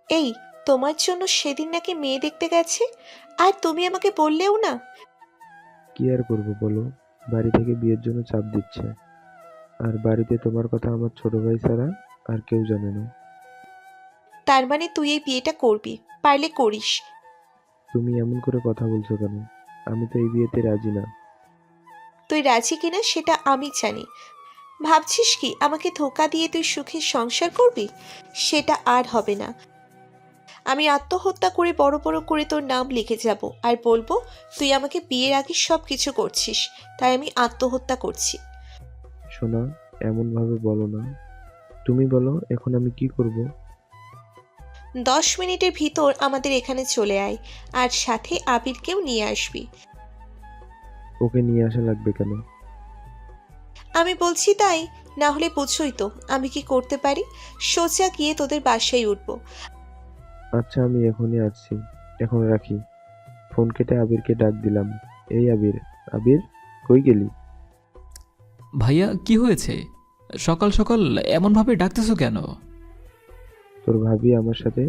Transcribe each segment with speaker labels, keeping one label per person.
Speaker 1: এই, তোমার জন্য সেদিন নাকি মেয়ে দেখতে গেছে, আর তুমি আমাকে বললেও না।
Speaker 2: কি আর করবো বলো, বাড়ি থেকে বিয়ের জন্য চাপ দিচ্ছে। আর বাড়িতে তোমার কথা আমার ছোট ভাই ছাড়া আর কেউ জানে না।
Speaker 1: তার মানে তুই এই বিয়েটা করবি? পারলে করিস।
Speaker 2: তুমি এমন করে কথা বলছো কেন? আমি তো এই বিয়েতে রাজি না।
Speaker 1: তুই রাজি কিনা সেটা আমি জানি। ভাবছিস কি আমাকে ধোকা দিয়ে তুই সুখে সংসার করবি? সেটা আর হবে না। আমি আত্মহত্যা করে বড় বড় করে তোর নাম লিখে যাব, আর বলবো তুই আমাকে বিয়ের আগে সব কিছু করছিস, তাই আমি আত্মহত্যা করছি।
Speaker 2: শোনা, এমন ভাবে বলো না। তুমি বলো এখন আমি কি করব?
Speaker 1: 10 মিনিটের ভিতর আমাদের এখানে চলে আয়, আর সাথে আবিরকেও নিয়ে আসবি।
Speaker 2: ওকে নিয়ে আসা লাগবে কেন?
Speaker 1: আমি বলছি তাই, না হলে বুঝোই তো আমি কি করতে পারি। সোজা গিয়ে তোদের বাসায় উঠবো।
Speaker 2: আচ্ছা, আমি এখনই আসছি। এখন রাখি। ফোন কেটে আবিরকে ডাক দিলাম। এই আবির, আবির, কই গেলি?
Speaker 3: ভাইয়া কি হয়েছে? সকাল সকাল এমনভাবে ডাকতেছো কেন?
Speaker 2: তোর ভাবি আমার সাথে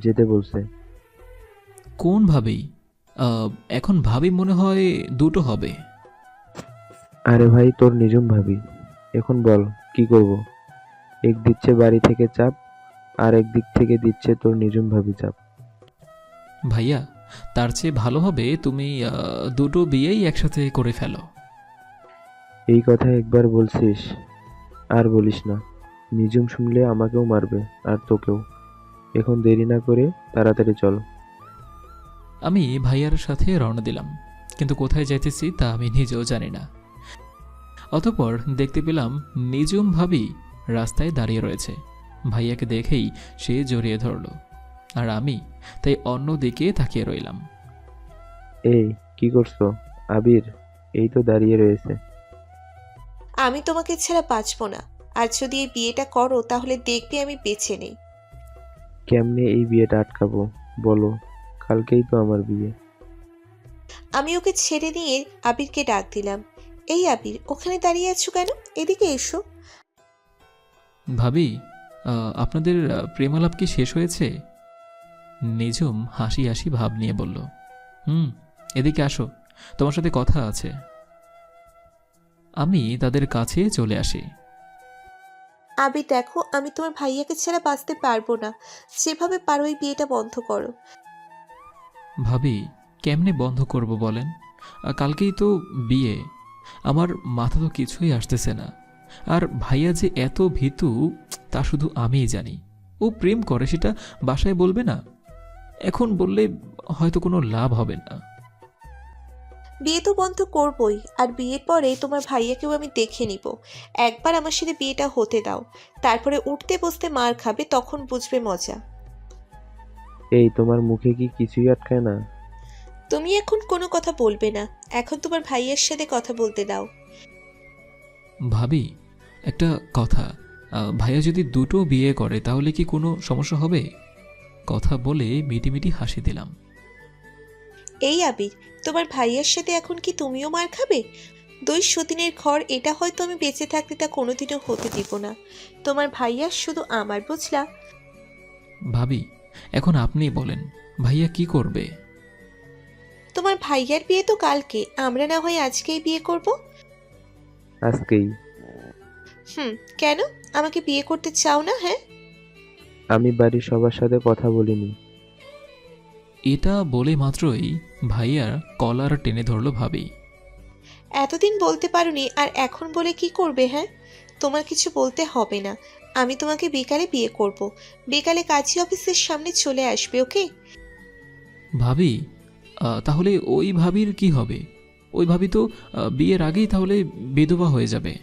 Speaker 2: যেতে বলছে।
Speaker 3: কোন ভাবি? এখন ভাবি মনে হয় দুটো হবে।
Speaker 2: আরে ভাই, তোর নিজম ভাবি। এখন বল কি করব? এক দিচ্ছে বাড়ি থেকে চাপ, আর এক দিক থেকে দিচ্ছে তোর নিজম ভাবি চাপ।
Speaker 3: ভাইয়া, তার চেয়ে ভালো হবে তুমি দুটো বিয়েই একসাথে করে ফেলো।
Speaker 2: এই কথা একবার বলছিস, আর বলিস না। নিজুম শুনলে আমাকেও মারবে, আর তোকেও। এখন দেরি না করে তাড়াতাড়ি চল।
Speaker 3: আমি ভাইয়ার সাথে রওনা দিলাম, কিন্তু কোথায় যাইতেছি তা আমি নিজেও জানি না। অতঃপর দেখতে পেলাম নিজুম ভাবি রাস্তায় দাঁড়িয়ে রয়েছে। ভাইয়াকে দেখেই সে জড়িয়ে ধরল, আর আমি তাই অন্য দিকে তাকিয়ে রইলাম।
Speaker 2: এই, কি করছো? আবির এই তো দাঁড়িয়ে রয়েছে।
Speaker 1: আমি তোমাকে ছাড়া বাঁচবো না, আর যদি এই বিয়েটা করো তাহলে দেখবি আমি বেঁচে নেই।
Speaker 2: কেমনে এই বিয়েটা আটকাবো বলো? কালকেই তো আমার বিয়ে।
Speaker 1: আমি ওকে ছেড়ে নিয়ে আবিরকে ডাক দিলাম। এই আবির, ওখানে দাঁড়িয়ে আছো কেন? এদিকে এসো।
Speaker 3: ভাবি, আপনাদের প্রেমালাপ কি শেষ হয়েছে? নিজুম হাসি হাসি ভাব নিয়ে বলল, হুম, এদিকে আসো, তোমার সাথে কথা আছে। আমি তাদের কাছে চলে আসি।
Speaker 1: আবির দেখো, আমি তোমার ভাইয়াকে ছাড়া বাঁচতে পারবো না। যেভাবে পারো এই বিয়েটা বন্ধ করো।
Speaker 3: ভাবি, কেমনে বন্ধ করব বলেন? কালকেই তো বিয়ে। আমার মাথা তো কিছুই আসতেছে না। আর ভাইয়া যে এত ভীতু তা শুধু আমিই জানি। ও প্রেম করে সেটা বাসায় বলবে না। এখন বললে হয়তো কোনো লাভ হবে না।
Speaker 1: বিয়ে তো বন্ধ করবই, আর বিয়ের পরে তোমার ভাইয়াকেও আমি দেখে নিব। একবার আমার সাথে বিয়েটা হতে দাও, তারপরে উঠতে বসতে মার খাবে, তখন বুঝবে মজা।
Speaker 2: এই, তোমার মুখে কি কিছুই আটকায় না?
Speaker 1: তুমি এখন কোনো কথা বলবে না, এখন তোমার ভাইয়ের সাথে কথা বলতে দাও।
Speaker 3: ভাবি, একটা কথা, ভাইয়া যদি দুটো বিয়ে করে তাহলে কি কোনো সমস্যা হবে? কথা বলে মিটিমিটি হাসি দিলাম।
Speaker 1: এই আবির, তোমার ভাইয়ের সাথে এখন কি তুমিও মার খাবে? দুই সতীনের ঘর এটা হয়তো আমি বেঁচে থাকতে তা কোনোদিনও হতে দিব না। তোমার ভাইয়া শুধু আমার, বুঝলা?
Speaker 3: ভাবি, এখন আপনিই বলেন, ভাইয়া কি করবে?
Speaker 1: তোমার ভাইয়ার বিয়ে তো কালকে, আমরা না হয় আজকেই বিয়ে করব।
Speaker 2: আজকেই?
Speaker 1: কেন? আমাকে বিয়ে করতে চাও না, হ্যাঁ?
Speaker 2: আমি বাড়ির সবার সাথে কথা বলিনি।
Speaker 3: এটা বলে মাত্রই ভাইয়ার কলার টেনে ধরল ভাবি।
Speaker 1: এতদিন বলতে পারোনি, আর এখন বলে কি করবে? হ্যাঁ, তোমার কিছু বলতে হবে না। আমি তোমাকে বিকালে বিয়ে করব। বিকালে কাজী অফিসের সামনে চলে আসবে, ওকে?
Speaker 3: ভাবি, তাহলে ওই ভাবির কি হবে? ওই ভাবি তো বিয়ের আগেই তাহলে বিধবা হয়ে যাবে।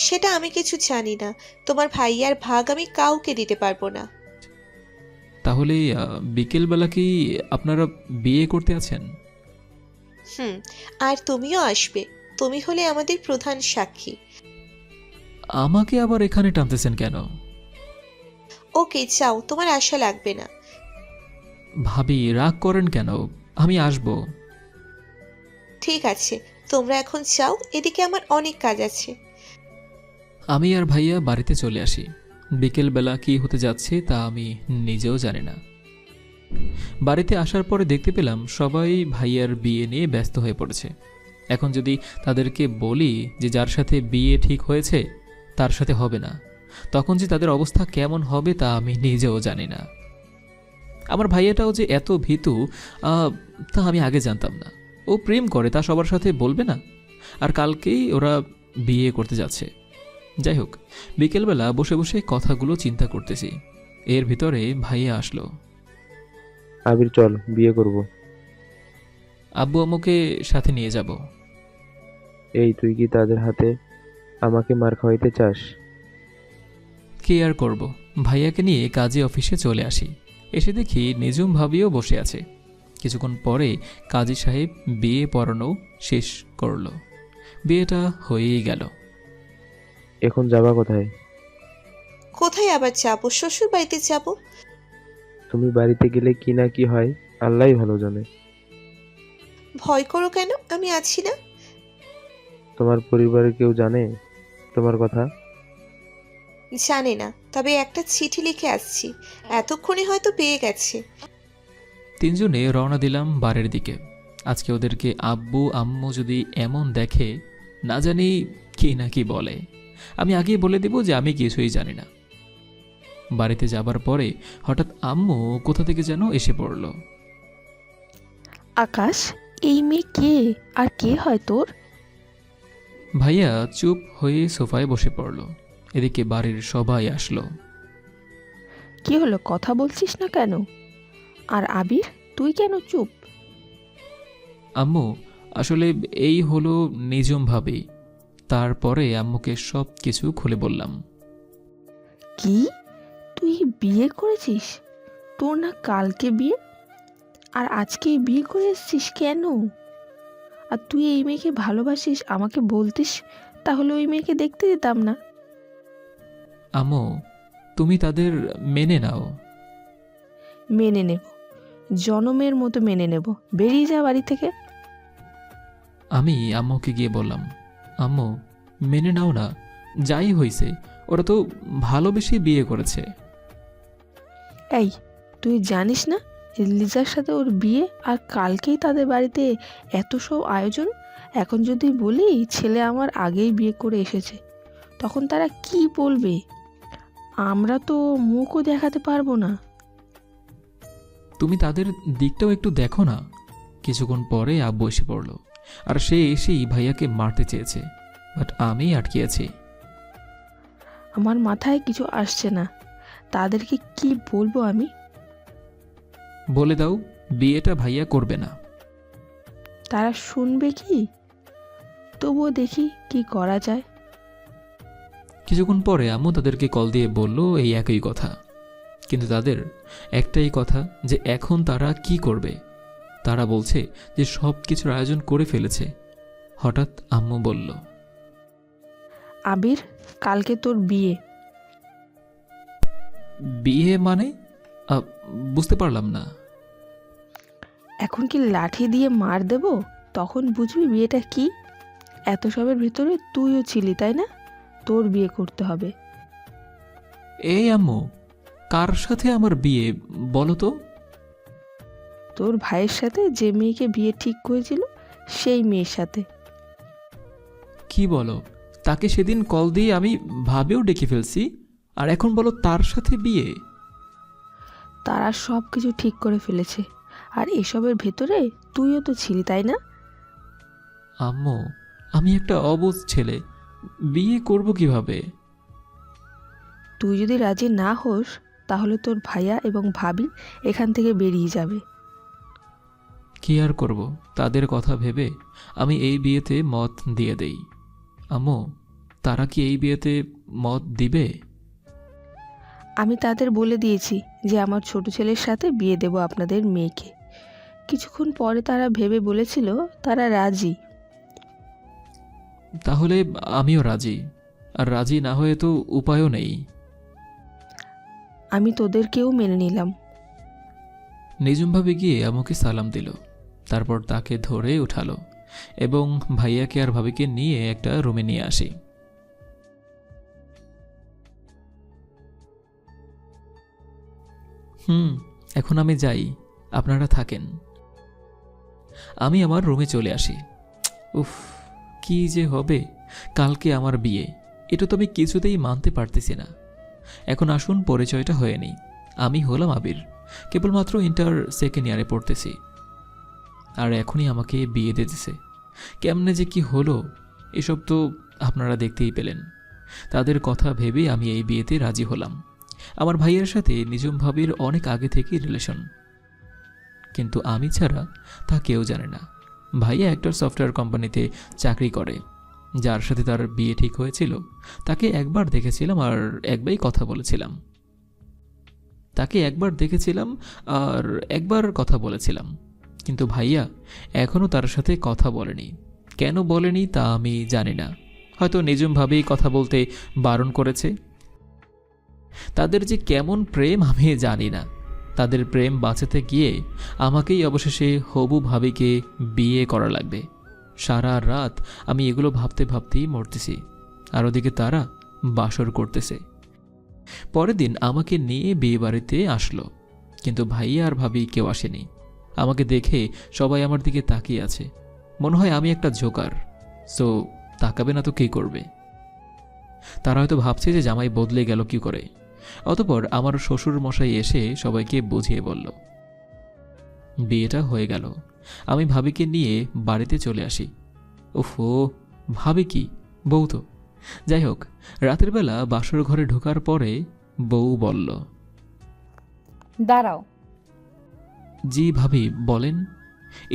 Speaker 1: সেটা আমি কিছু জানি না। তোমার ভাইয়ার ভাগ আমি কাউকে দিতে পারবো না।
Speaker 3: তাহলে বিকেলবেলা কি আপনারা বিয়ে করতে আছেন?
Speaker 1: হুম, আর তুমিও আসবে। তুমি হলে আমাদের প্রধান সাক্ষী।
Speaker 3: আমাকে আবার এখানে টানতেছেন কেন?
Speaker 1: ওকে, যাও, তোমার আশা লাগবে না।
Speaker 3: ভাবি, রাগ করেন কেন? আমি আসব।
Speaker 1: ঠিক আছে, তোমরা এখন যাও, এদিকে আমার অনেক কাজ আছে।
Speaker 3: আমি আর ভাইয়া বাড়িতে চলে আসি। বিকেলবেলা কি হতে যাচ্ছে তা আমি নিজেও জানি না। বাড়িতে আসার পরে দেখতে পেলাম সবাই ভাইয়ার বিয়ে নিয়ে ব্যস্ত হয়ে পড়েছে। এখন যদি তাদেরকে বলি যে যার সাথে বিয়ে ঠিক হয়েছে তার সাথে হবে না, তখন যে তাদের অবস্থা কেমন হবে তা আমি নিজেও জানি না। আমার ভাইয়াটাও যে এত ভীতু তা আমি আগে জানতাম না। ও প্রেম করে, তা সবার সাথে বলবে না, আর কালকেই ওরা বিয়ে করতে যাচ্ছে। যাই হোক, বিকেলবেলা বসে বসে কথাগুলো চিন্তা করতেছি, এর ভিতরে ভাইয়া আসলো।
Speaker 2: আবির চল বিয়ে করব।
Speaker 3: আব্বু আম্মুকে সাথে নিয়ে যাব।
Speaker 2: এই তুই কি তাদের হাতে আমাকে মার খাওয়াইতে চাস?
Speaker 3: কি আর করব, ভাইয়াকে নিয়ে কাজী অফিসে চলে আসি। এসে দেখি নিজুম ভাবিও বসে আছে। কিছুক্ষণ পরে কাজী সাহেব বিয়ে পড়ানো শেষ করলো। বিয়েটা হয়েই গেল।
Speaker 2: এখন যাবা কোথায়?
Speaker 1: কোথায় আবার যাবো? শ্বশুর বাড়িতে যাব।
Speaker 2: তুমি বাড়িতে গেলে কি না কি হয় আল্লাহই ভালো জানে।
Speaker 1: ভয় করো কেন? আমি আছি না।
Speaker 2: তোমার পরিবারের কেউ জানে তোমার কথা?
Speaker 1: জানে না, তবে একটা চিঠি লিখে আসছি, এতক্ষণে হয়তো পেয়ে গেছে।
Speaker 3: তিনজনে রওনা দিলাম বাড়ির দিকে। আজকে ওদেরকে আব্বু আম্মু যদি এমন দেখে, না জানি কি না কি বলে। আমি আগেই বলে দেব যে আমি কিছুই জানি না। বাড়িতে যাবার পরে হঠাৎ আম্মু কোথা থেকে যেন এসে পড়ল।
Speaker 4: আকাশ, এই মেয়ে কে আর কে হয় তোর?
Speaker 3: ভাইয়া চুপ হয়ে সোফায় বসে পড়ল। এদিকে বাড়ির সবাই আসলো।
Speaker 4: কি হলো, কথা বলছিস না কেন? আর আবির, তুই কেন চুপ?
Speaker 3: আম্মু, আসলে এই হলো নিজম ভাবি। তারপরে আম্মুকে সব কিছু খুলে বললাম।
Speaker 4: কি, তুই বিয়ে করেছিস? তোর না কালকে বিয়ে, আর আজকে বিয়ে করে এসছিস কেন? আর তুই এই মেয়েকে ভালোবাসিস, আমাকে বলতিস, তাহলে ওই মেয়েকে দেখতে দিতাম না।
Speaker 3: আম্মু, তুমি তাদের মেনে নাও।
Speaker 4: মেনে নেব, জনমের মতো মেনে নেব। বেরিয়ে যা বাড়ি থেকে।
Speaker 3: আমি আম্মুকে গিয়ে বললাম, আম্মু মেনে নাও না, যাই হইছে ওরা তো ভালোবেসে বিয়ে করেছে।
Speaker 4: এই, তুই জানিস না লিজার সাথে ওর বিয়ে, আর কালকেই তাদের বাড়িতে এত সব আয়োজন। এখন যদি বলি ছেলে আমার আগেই বিয়ে করে এসেছে, তখন তারা কি বলবে? আমরা তো মুখও দেখাতে পারবো না।
Speaker 3: তুমি তাদের দিকটাও একটু দেখো না। কিছুক্ষণ পরে আব্বু এসে পড়ল, আর সে এসেই ভাইয়াকে মারতে চেয়েছে, বাট আমি আটকিয়েছি।
Speaker 4: আমার মাথায় কিছু আসছে না, তাদেরকে কি বলবো আমি?
Speaker 3: বলে দাও বিয়েটা ভাইয়া করবে না।
Speaker 4: তারা শুনবে কি? তবুও দেখি কি করা যায়।
Speaker 3: কিছুক্ষণ পরে আম্মু তাদেরকে কল দিয়ে বলল এই একই কথা, কিন্তু তাদের একটাই কথা যে এখন তারা কি করবে। তারা বলছে যে সব কিছুর আয়োজন করে ফেলেছে। হঠাৎ আম্মু বলল,
Speaker 4: আবির, কালকে তোর বিয়ে।
Speaker 3: বিয়ে মানে? বুঝতে পারলাম না।
Speaker 4: এখন কি লাঠি দিয়ে মার দেব? তখন বুঝবি বিয়েটা কি। এত সবের ভিতরে তুইও ছিলি, তাই না? তোর বিয়ে করতে হবে।
Speaker 3: এই আম্মু, কার সাথে আমার বিয়ে বলো তো?
Speaker 4: তোর ভাইয়ের সাথে যে মেয়েকে বিয়ে ঠিক করেছিল, সেই মেয়ের সাথে।
Speaker 3: কি বলো? তাকে সেদিন কল দিয়ে আমি ভাবেও ডেকে ফেলছি, আর এখন বলো তার সাথে বিয়ে?
Speaker 4: তারা সব কিছু ঠিক করে ফেলেছে, আর এসবের ভেতরে তুইও তো ছিলি, তাই না?
Speaker 3: আম্মু, আমি একটা অবুঝ ছেলে, বিয়ে করব কিভাবে?
Speaker 4: তুই যদি রাজি না হোস, তাহলে তোর ভাইয়া এবং ভাবি এখান থেকে বেরিয়ে যাবে।
Speaker 3: কি আর করব, তাদের কথা ভেবে আমি এই বিয়েতে মত দিয়ে দেই। আম্মু, তারা কি এই বিয়েতে মত দিবে?
Speaker 4: আমি তাদের বলে দিয়েছি যে আমার ছোট ছেলের সাথে বিয়ে দেব আপনাদের মেয়েকে। কিছুক্ষণ পরে তারা ভেবে বলেছিল তারা রাজি।
Speaker 3: তাহলে আমিও রাজি, আর রাজি না হয়ে তো উপায়ও নেই।
Speaker 4: আমি তোদেরকেও মেনে নিলাম।
Speaker 3: নিজমভাবে গিয়ে আমাকে সালাম দিল, তারপর তাকে ধরে উঠালো এবং ভাইয়াকে আর ভাবিকে নিয়ে একটা রুমে নিয়ে আসি। এখন আমি যাই, আপনারা থাকেন। আমি আমার রুমে চলে আসি। উফ, কি যে হবে, কালকে আমার বিয়ে, এটা তো আমি কিছুতেই মানতে পারতেছি না। এখন আসুন পরিচয়টা হয়ে নেই। আমি হলাম আবির, কেবলমাত্র ইন্টার সেকেন্ড ইয়ারে পড়তেছি, আর এখনই আমাকে বিয়ে দিতেছে। কেমনে যে কি হলো এসব তো আপনারা দেখতেই পেলেন। তাদের কথা ভেবে আমি এই বিয়েতে রাজি হলাম। আমার ভাইয়ের সাথে নিজম ভাবির অনেক আগে থেকেই রিলেশন, কিন্তু আমি ছাড়া তা কেউ জানে না। ভাইয়া একটা সফটওয়্যার কোম্পানিতে চাকরি করে। যার সাথে তার বিয়ে ঠিক হয়েছিল তাকে একবার দেখেছিলাম আর একবার কথা বলেছিলাম, কিন্তু ভাইয়া এখনও তার সাথে কথা বলেনি। কেন বলেনি তা আমি জানি না, হয়তো নিজমভাবেই কথা বলতে বারণ করেছে। তাদের যে কেমন প্রেম আমি জানি না। তাদের প্রেম বাঁচাতে গিয়ে আমাকেই অবশেষে হবু ভাবিকে বিয়ে করা লাগবে। সারা রাত আমি এগুলো ভাবতে ভাবতেই মরতেছি, আর ওদিকে তারা বাসর করতেছে। পরের দিন আমাকে নিয়ে বিয়ে বাড়িতে আসলো, কিন্তু ভাইয়া আর ভাবি কেউ আসেনি। আমাকে দেখে সবাই আমার দিকে তাকিয়ে আছে, মনে হয় আমি একটা জোকার। সো তাকাবে না তো কী করবে? তারা হয়তো ভাবছে যে জামাই বদলে গেল কি করে। অতঃপর আমার শ্বশুর মশাই এসে সবাইকে বুঝিয়ে বলল। বিয়েটা হয়ে গেল। আমি ভাবিকে নিয়ে বাড়িতে চলে আসি। ওফো, ভাবি কি, বউ তো। যাই হোক, রাতের বেলা বাসর ঘরে ঢোকার পরে বউ বলল,
Speaker 5: দাঁড়াও।
Speaker 3: জি ভাবি বলেন।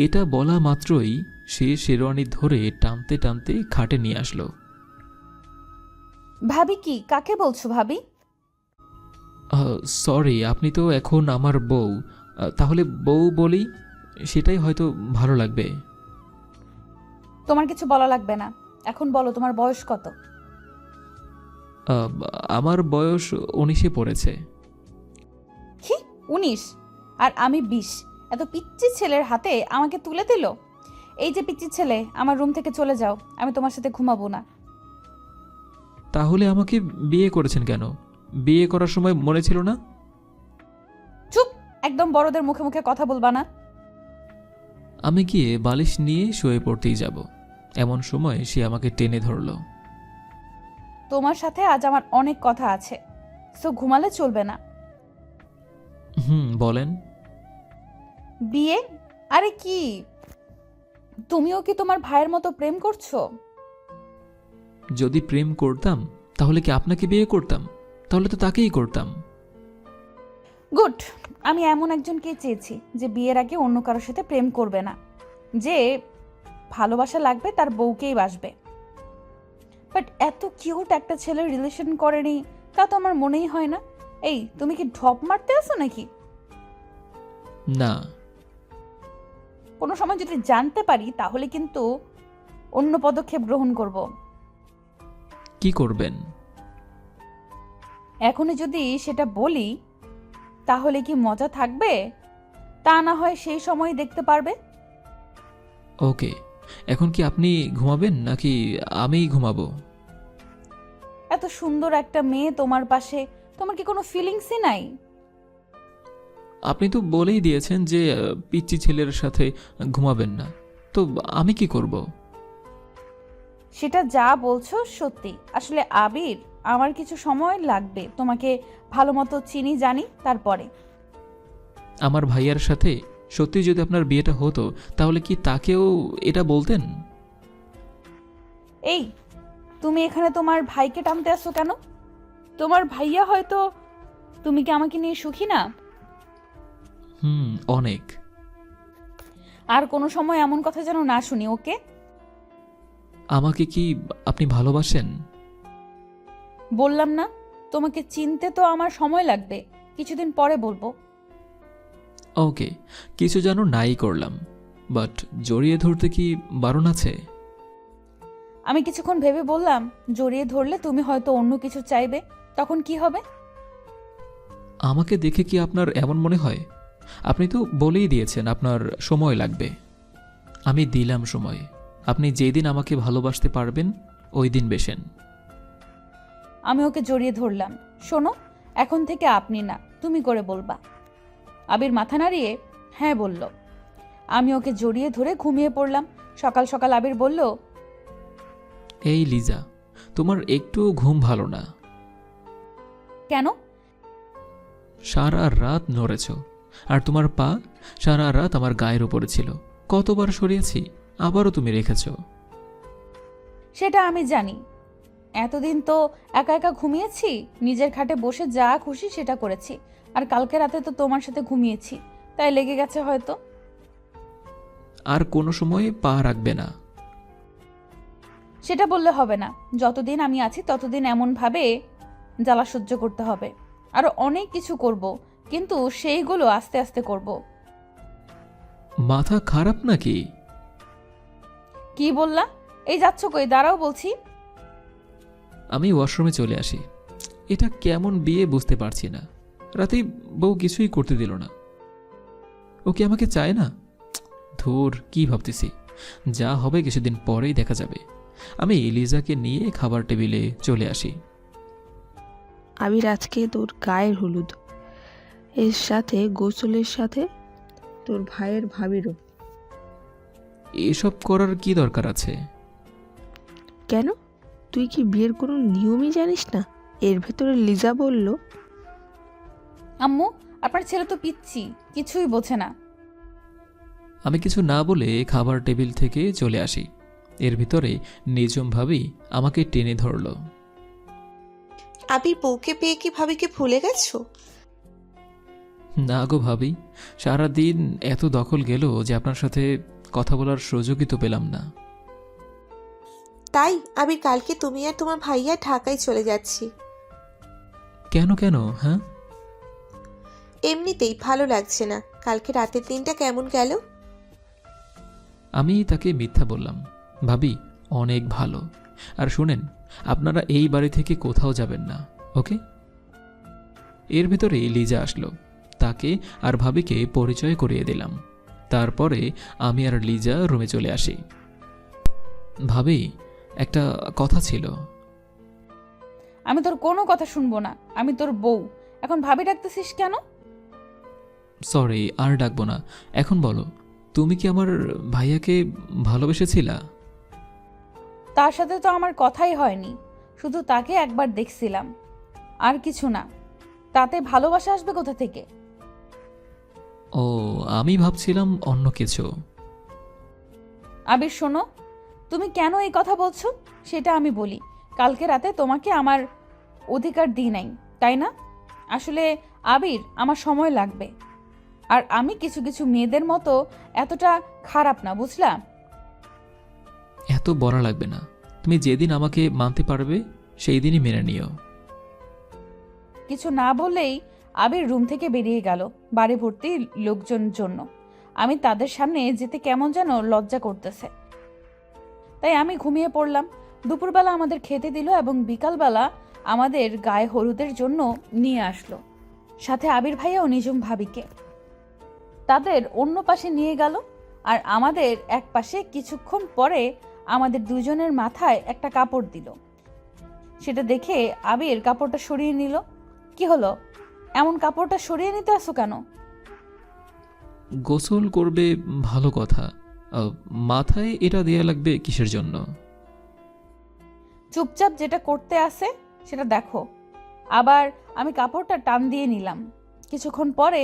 Speaker 3: এটা বলা মাত্রই সে শেরওয়ানি ধরে টানতে টানতে খাটে নিয়ে আসলো।
Speaker 5: ভাবি কি, কাকে বলছো ভাবি?
Speaker 3: সরি, আপনি তো এখন আমার বউ, তাহলে বউ বলি, সেটাই হয়তো ভালো লাগবে।
Speaker 5: তোমার কিছু বলা লাগবে না, এখন বলো তোমার বয়স কত?
Speaker 3: আমার বয়স 19-এ পড়েছে।
Speaker 5: কি 19? আর আমি 20? এত পিচ্চি ছেলের হাতে আমাকে তুলে দিল। এই যে পিচ্চি ছেলে, আমার রুম থেকে চলে যাও, আমি তোমার সাথে ঘুমাবো না।
Speaker 3: তাহলে আমাকে বিয়ে করেছেন কেন? বিয়ে করার সময় মনে ছিল না?
Speaker 5: চুপ, একদম বড়দের মুখে মুখে কথা বলবা না।
Speaker 3: আমি গিয়ে বালিশ নিয়ে শুয়ে পড়তেই যাব, এমন সময় সে আমাকে টেনে ধরল।
Speaker 5: তোমার সাথে আজ আমার অনেক কথা আছে, সো ঘুমালে চলবে না।
Speaker 3: বলেন।
Speaker 5: বিয়ে? আরে কি, তুমিও কি তোমার ভাইয়ের মতো প্রেম করছো?
Speaker 3: যদি প্রেম করতাম তাহলে কি আপনাকে বিয়ে করতাম? তাহলে তো তাকেই করতাম।
Speaker 5: গুড, আমি এমন একজনকে চেয়েছি যে বিয়ের আগে অন্য কারোর সাথে প্রেম করবে না, যে ভালোবাসা লাগবে তার বউকেই বাসবে। বাট এত কিউট একটা ছেলের রিলেশন করেনি তা তো আমার মনেই হয় না। এই, তুমি কি ঢপ মারতে আসো নাকি?
Speaker 3: না।
Speaker 5: কোনো সময় যদি জানতে পারি তাহলে কিন্তু অন্য পদক্ষেপ গ্রহণ করব।
Speaker 3: কি করবেন?
Speaker 5: এখনই যদি সেটা বলি তাহলে কি মজা থাকবে? তা না হয় সেই সময় দেখতে পারবে।
Speaker 3: ওকে, এখন কি আপনি ঘুমাবেন নাকি আমি ঘুমাবো?
Speaker 5: এত সুন্দর একটা মেয়ে তোমার পাশে, তোমার কি কোনো ফিলিংসই নাই?
Speaker 3: আপনি তো বলেই দিয়েছেন যে পিচ্চি ছেলের সাথে ঘুমাবেন না, তো আমি কি করব?
Speaker 5: সেটা যা বলছো সত্যি। আসলে আবির, আমার কিছু সময় লাগবে তোমাকে ভালো মতো চিনি জানি তারপরে।
Speaker 3: আমার ভাইয়ার সাথে সত্যি যদি আপনার বিয়েটা হতো তাহলে কি তাকেও এটা বলতেন?
Speaker 5: এই, তুমি এখানে তোমার ভাইকে টানতে আসো কেন? তোমার ভাইয়া হয়তো, তুমি কি আমাকে নিয়ে সুখী না?
Speaker 3: অনেক।
Speaker 5: আর কোনো সময় এমন কথা যেন না শুনি, ওকে?
Speaker 3: আমাকে কি আপনি ভালোবাসেন?
Speaker 5: বললাম না, তোমাকে চিনতে তো আমার সময় লাগবে, কিছুদিন পরে বলবো।
Speaker 3: ওকে, কিছু যেন নাই করলাম, বাট জড়িয়ে ধরতে কি বারণ আছে?
Speaker 5: আমি কিছুক্ষণ ভেবে বললাম, জড়িয়ে ধরলে তুমি হয়তো অন্য কিছু চাইবে, তখন কি হবে?
Speaker 3: আমাকে দেখে কি আপনার এমন মনে হয়? আপনি তো বলেই দিয়েছেন আপনার সময় লাগবে। আমি দিলাম সময়। আপনি যেদিন আমাকে ভালোবাসতে পারবেন ওই দিন বেশেন।
Speaker 5: আমি ওকে জড়িয়ে ধরলাম। শোনো, এখন থেকে আপনি না, তুমি করে বলবা। আবির মাথা নাড়িয়ে হ্যাঁ বলল। আমি ওকে জড়িয়ে ধরে ঘুমিয়ে পড়লাম। সকাল সকাল আবির বলল,
Speaker 3: এই লিজা, তোমার একটুও ঘুম ভালো না।
Speaker 5: কেন?
Speaker 3: সারা রাত নড়েছ, আর তোমার পা সারা রাত আমার গায়ের উপরে ছিল। কতবার সরিয়েছি, আবারও তুমি রেখেছ।
Speaker 5: সেটা আমি জানি। এতদিন তো একা একা ঘুমিয়েছি, নিজের খাটে বসে যা খুশি সেটা করেছি। আর কালকে রাতে তো তোমার সাথে ঘুমিয়েছি, তাই লেগে গেছে হয়তো।
Speaker 3: আর কোনো সময় পা রাখবে না।
Speaker 5: সেটা বললে হবে না। যতদিন আমি আছি ততদিন এমনভাবে জ্বালা সহ্য করতে হবে। আরো অনেক কিছু করব, কিন্তু সেইগুলো আস্তে আস্তে করব।
Speaker 3: মাথা খারাপ নাকি?
Speaker 5: কি বললা? এই যাচ্ছ কই? দাঁড়াও বলছি।
Speaker 3: আমি ওয়াশরুমে চলে আসি। এটা কেমন বিয়ে বুঝতে পারছি না। রাতে বউ কিছুই করতে দিল না। ও কি আমাকে চায় না? ধুর, কি ভাবতেছি। যা হবে কিছুদিন পরেই দেখা যাবে। আমি লিজাকে নিয়ে খাবার টেবিলে চলে আসি।
Speaker 4: আবির, আজকে তোর গায়ের হলুদ, এর সাথে গোসলের সাথে তোর ভাইয়ের ভাবিরও।
Speaker 3: এসব করার কি দরকার আছে?
Speaker 4: কেন, তুই কি বিয়ের কোনো নিয়মই জানিস না? এর ভেতরে লিজা বলল।
Speaker 5: আম্মু, আপনার ছেলে তো পিচ্ছি, কিছুই বোঝে না।
Speaker 3: আমি কিছু না বলে খাবার টেবিল থেকে চলে আসি। এর ভিতরে নিজম ভাবি আমাকে টেনে ধরল।
Speaker 1: আবির বউকে পেয়ে কি ভাবিকে ভুলে গেছো?
Speaker 3: না গো ভাবি, সারাদিন এত দখল গেল যে আপনার সাথে কথা বলার সুযোগই তো পেলাম না।
Speaker 1: তাই আবির, কালকে তুমি আর তোমার ভাইয়া ঢাকায় চলে যাচ্ছি।
Speaker 3: কেন কেন? হ্যাঁ,
Speaker 1: এমনিতেই ভালো লাগছে না। কালকে রাতের দিনটা কেমন গেল?
Speaker 3: আমি তাকে মিথ্যা বললাম। ভাবি অনেক ভালো। আর শুনেন, আপনারা এই বাড়ি থেকে কোথাও যাবেন না, ওকে? এর ভিতরে লিজা আসলো। তাকে আর ভাবিকে পরিচয় করিয়ে দিলাম। তারপরে আমি আর লিজা রুমে চলে আসি। ভাবি, একটা কথা ছিল।
Speaker 5: আমি তোর কোনো কথা শুনবো না। আমি তোর বউ। এখন ভাবি ডাকতেছিস কেন?
Speaker 3: সরি, আর ডাকবো না। এখন বলো, তুমি কি আমার ভাইয়াকে ভালোবেসেছিলা?
Speaker 5: তার সাথে তো আমার কথাই হয়নি, শুধু তাকে একবার দেখছিলাম, আর কিছু না। তাতে ভালোবাসা আসবে কোথা থেকে?
Speaker 3: ও, আমি ভাবছিলাম অন্য কিছু।
Speaker 5: আবির শোনো, তুমি কেন এই কথা বলছো সেটা আমি বলি। কালকে রাতে তোমাকে আমার অধিকার দিই নাই, তাই না? আসলে আবির, আমার সময় লাগবে। আর আমি কিছু কিছু মেয়েদের মতো এতটা খারাপ না, বুঝলা?
Speaker 3: এত বড় লাগবে না। তুমি যেদিন আমাকে মানতে পারবে সেই দিনই মেনে নিও।
Speaker 5: কিছু না বলেই আবির রুম থেকে বেরিয়ে গেল বাড়ি ভর্তি লোকজন জন্য। আমি তাদের সামনে যেতে কেমন যেন লজ্জা করতেছে, তাই আমি ঘুমিয়ে পড়লাম। দুপুরবেলা আমাদের খেতে দিল এবং বিকালবেলা আমাদের গায়ে হলুদের জন্য নিয়ে আসলো, সাথে আবির ভাইয়া ও নিজম ভাবিকে। তাদের অন্য পাশে নিয়ে গেল, আর আমাদের এক পাশে। কিছুক্ষণ পরে আমাদের দুজনের মাথায় একটা কাপড় দিল। সেটা দেখে আবির কাপড়টা সরিয়ে নিল। কি হলো, এমন কাপড়টা সরিয়ে নিতে আসো কেন?
Speaker 3: গোসল করবে, ভালো কথা। মাথায় এটা দেয়া লাগবে কিসের জন্য?
Speaker 5: চুপচাপ যেটা করতে আসে সেটা দেখো। আবার আমি কাপড়টা টান দিয়ে নিলাম। কিছুক্ষণ পরে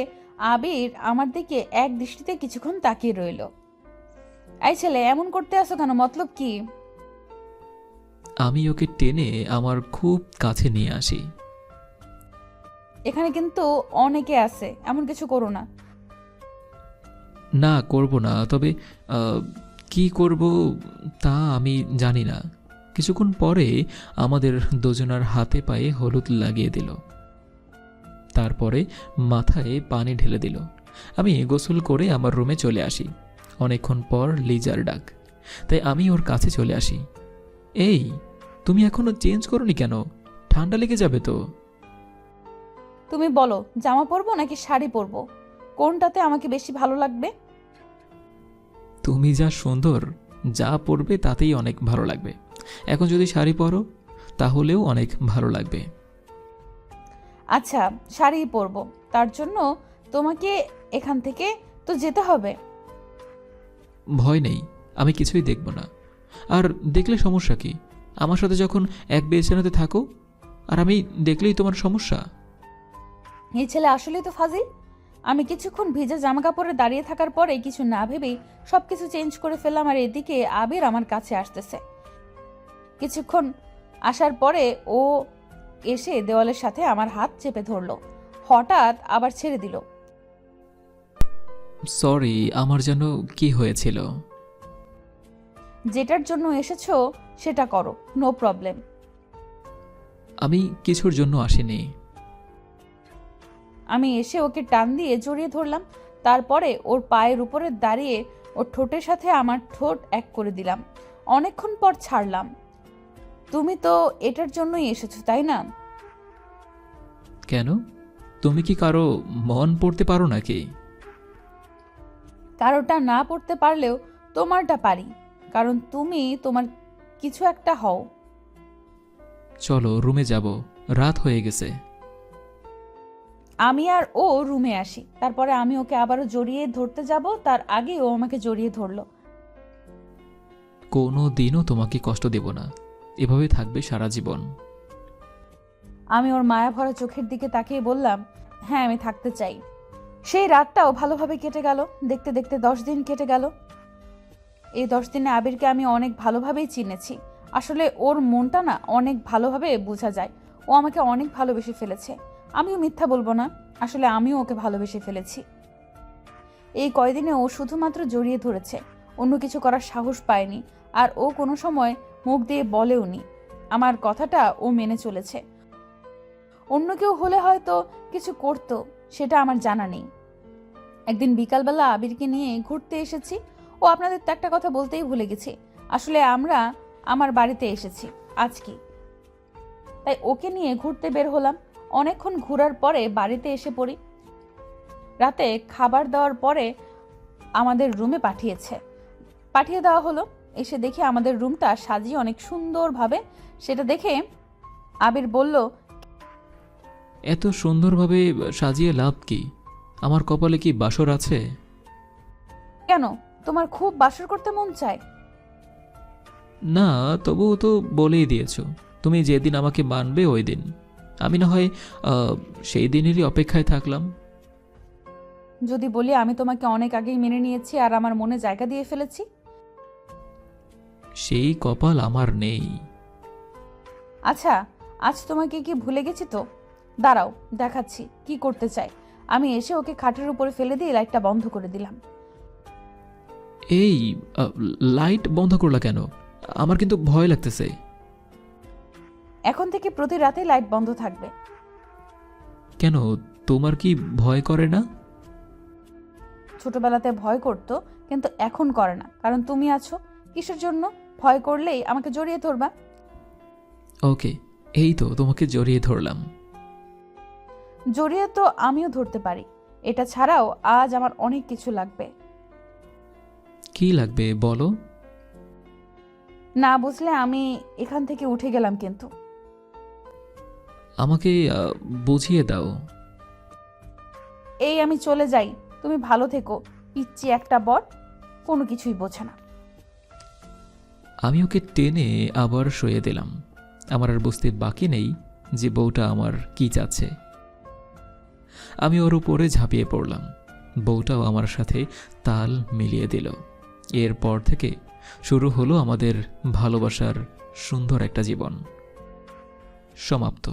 Speaker 5: আবির আমার দিকে এক দৃষ্টিতে কিছুক্ষণ তাকিয়ে রইল। এই ছেলে, এমন করতে আসো কেন? মতলব কি?
Speaker 3: আমি ওকে টেনে আমার খুব কাছে নিয়ে আসি।
Speaker 5: এখানে কিন্তু অনেকে আছে, এমন কিছু করো না।
Speaker 3: না, করব না। তবে কি করব তা আমি জানি না। কিছুক্ষণ পরে আমাদের দুজনার হাতে পায়ে হলুদ লাগিয়ে দিল। তারপরে মাথায় পানি ঢেলে দিল। আমি গোসল করে আমার রুমে চলে আসি। অনেকক্ষণ পর লিজার ডাক, তাই আমি ওর কাছে চলে আসি। এই, তুমি এখনো চেঞ্জ করোনি কেন? ঠান্ডা লেগে যাবে তো।
Speaker 5: তুমি বলো, জামা পরবো নাকি শাড়ি পরবো? কোনটাতে আমাকে বেশি ভালো লাগবে?
Speaker 3: তুমি যা সুন্দর, যা পরবে তাতেই অনেক ভালো লাগবে। এখন যদি শাড়ি পরো তাহলেও অনেক ভালো লাগবে।
Speaker 5: আচ্ছা, শাড়ি পরবো। তার জন্য তোমাকে এখান থেকে তো যেতে হবে।
Speaker 3: ভয় নেই, আমি কিছুই দেখব না। আর দেখলে সমস্যা কি? আমার সাথে যখন এক বিছানাতে থাকো, আর আমি দেখলেই তোমার সমস্যা?
Speaker 5: এই ছেলে আসলেই তো ফাজিল। আমি কিছুক্ষণ ভিজে জামা কাপড়ে দাঁড়িয়ে থাকার পরে কিছু না ভেবেই সবকিছু চেঞ্জ করে ফেললাম, আর এদিকে আবির আমার কাছে আসতেছে। কিছুক্ষণ আসার পরে ও এসে দেওয়ালের সাথে আমার হাত চেপে ধরলো, হঠাৎ আবার ছেড়ে দিল।
Speaker 3: সরি, আমার যেন কি হয়েছিল।
Speaker 5: যেটার জন্য এসেছো সেটা করো, নো প্রবলেম।
Speaker 3: আমি কিছুর জন্য আসিনি।
Speaker 5: আমি এসে ওকে টান দিয়ে জড়িয়ে ধরলাম, তারপরে ওর পায়ের উপরে দাঁড়িয়ে ওর ঠোঁটের সাথে আমার ঠোঁট এক করে দিলাম। অনেকক্ষণ পর ছাড়লাম। তুমি তো এটার জন্যই এসেছো, তাই না?
Speaker 3: কেন? তুমি কি কারো মন পড়তে পারো নাকি?
Speaker 5: কারোটা না পড়তে পারলেও তোমারটা পারি, কারণ তুমি তোমার কিছু একটা হও।
Speaker 3: চলো রুমে যাব, রাত হয়ে গেছে।
Speaker 5: আমি আর ও রুমে আসি, তারপরে আমি ওকে আবারও জড়িয়ে ধরতে যাব, তার আগে ও আমাকে জড়িয়ে ধরলো।
Speaker 3: কোনো দিনও তোমাকে কষ্ট দেব না, এভাবে থাকবে সারা জীবন।
Speaker 5: আমি ওর মায়া ভরা চোখের দিকে তাকিয়ে বললাম, হ্যাঁ আমি থাকতে চাই। সেই রাতটাও ভালোভাবে কেটে গেল। দেখতে দেখতে 10 দিন কেটে গেল। এই 10 দিনে আবিরকে আমি অনেক ভালোভাবেই চিনেছি। আসলে ওর মনটা না অনেক ভালোভাবে বোঝা যায়। ও আমাকে অনেক ভালোবেসে ফেলেছে। আমিও মিথ্যা বলবো না, আসলে আমিও ওকে ভালোবেসে ফেলেছি। এই কয়দিনে ও শুধুমাত্র জড়িয়ে ধরেছে, অন্য কিছু করার সাহস পায়নি। আর ও কোনো সময় মুখ দিয়ে বলেওনি। আমার কথাটা ও মেনে চলেছে। অন্য কেউ হলে হয়তো কিছু করতো, সেটা আমার জানা নেই। একদিন বিকালবেলা আবিরকে নিয়ে ঘুরতে এসেছি। ও আপনাদের তো একটা কথা বলতেই ভুলে গেছি, আসলে আমরা আমার বাড়িতে এসেছি আজকে, তাই ওকে নিয়ে ঘুরতে বের হলাম। অনেকক্ষণ ঘোরার পরে বাড়িতে এসে পড়ি। রাতে খাবার দেওয়ার পরে আমাদের রুমে পাঠিয়ে দেওয়া হলো। এসে দেখি আমাদের রুমটা সাজিয়ে অনেক সুন্দরভাবে। সেটা দেখে আবির বলল,
Speaker 3: এত সুন্দরভাবে সাজিয়ে লাভ কি? আমার কপালে কি বাসর আছে?
Speaker 5: কেন, তোমার খুব বাসর করতে মন চায়?
Speaker 3: না, তবুও তো বলেই দিয়েছো তুমি যেদিন আমাকে মানবে ওই দিন। আমি না হয় সেই দিনেরই অপেক্ষায় থাকলাম।
Speaker 5: যদি বলি আমি তোমাকে অনেক আগেই মেনে নিয়েছি আর আমার মনে জায়গা দিয়ে ফেলেছি?
Speaker 3: সেই কপাল আমার নেই।
Speaker 5: আচ্ছা, আজ তোমাকে কি ভুলে গেছি তো? দাঁড়াও, দেখাচ্ছি কি করতে চাই। আমি এসে ওকে খাটের উপরে ফেলে দিয়ে লাইটটা বন্ধ করে দিলাম।
Speaker 3: এই লাইট বন্ধ করলা কেন? আমার কিন্তু ভয় লাগতেছে।
Speaker 5: এখন থেকে প্রতি রাতে লাইট বন্ধ থাকবে।
Speaker 3: কেন, তোমার কি ভয় করে না?
Speaker 5: ছোটবেলাতে ভয় করতো, কিন্তু এখন করে না, কারণ তুমি আছো। কিসের জন্য? ভয় করলেই আমাকে জড়িয়ে ধরবা।
Speaker 3: ওকে, এই তো তোমাকে জড়িয়ে ধরলাম।
Speaker 5: জড়িয়ে তো আমিও ধরতে পারি। এটা ছাড়াও আজ আমার অনেক কিছু লাগবে।
Speaker 3: কি লাগবে বলো?
Speaker 5: না বুঝলে আমি এখান থেকে উঠে গেলাম কিন্তু।
Speaker 3: আমাকে বুঝিয়ে দাও।
Speaker 5: এই আমি চলে যাই, তুমি ভালো থেকো। পিচ্ছি একটা বর, কোনো কিছুই বোঝে না।
Speaker 3: আমি ওকে টেনে আবার শুয়ে দিলাম। আমার আর বুঝতে বাকি নেই যে বউটা আমার কি চাচ্ছে। আমি ওর উপরে ঝাঁপিয়ে পড়লাম। বউটাও আমার সাথে তাল মিলিয়ে দিল। এরপর থেকে শুরু হলো আমাদের ভালোবাসার সুন্দর একটা জীবন। সমাপ্ত।